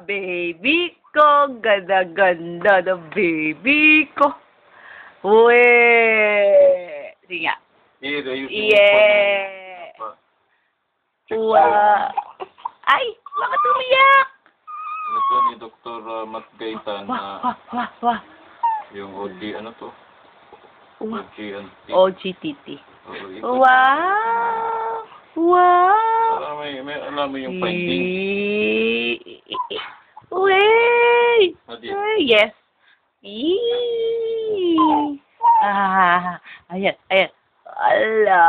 baby ko, ganda-ganda na baby ko. Uwe! Sige nga. Yeah! Wow! Ay! Bakit umiyak? Ito ni Dr. Matt Gaitan na yung OG, ano to? OGTT. Wow! Wow! Alam mo yung finding. Uy! Yes. Ayan, ayan. Ala!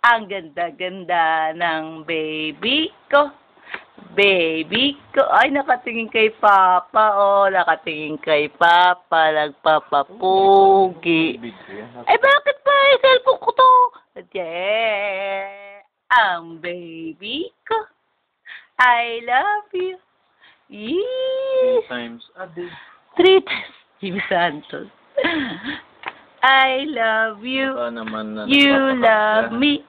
Ang ganda-ganda ng baby ko. Baby ko. Ay, nakatingin kay Papa. Oh, nakatingin kay Papa. Nagpapapugi. Ay, bakit ba? Cellphone ko to. Yeah. Ang baby ko. I love you. Yee. 3 times a day. 3 times. Jimmy Santos. I love you. You love me.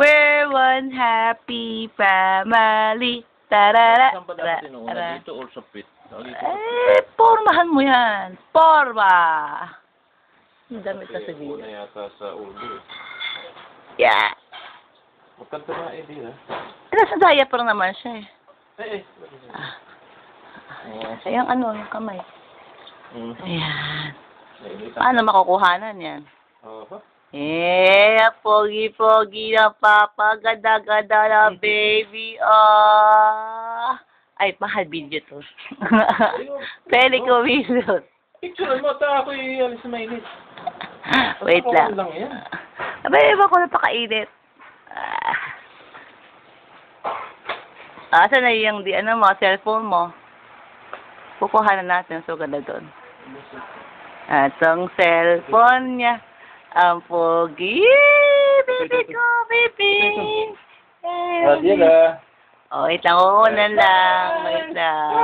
We're one happy family. Tarara. Saan pa dapat tinuuna? Dito or sa pit? Pormahan mo yan. Porma. Ang dami ka sabihin. Una yata sa Urdu. Yeah. Magkanta na Eddie, ha? Nasa diaper naman siya Eh. Ayan, ano, yung kamay. Ayan. Paano makukuhanan yan? Pogi-pogi na Papa. Ganda-ganda na baby. Ay, mahal video to. Pwede ko video. Picture mo, ako alis na mainit. Wait lang. Abay, iba ko napakainit. Saan na yung cellphone mo? Kukuha na natin. So, ganda doon. Atong cellphone niya. Ang pogi. Baby ko, baby. Adiela. Wait lang. Wait lang.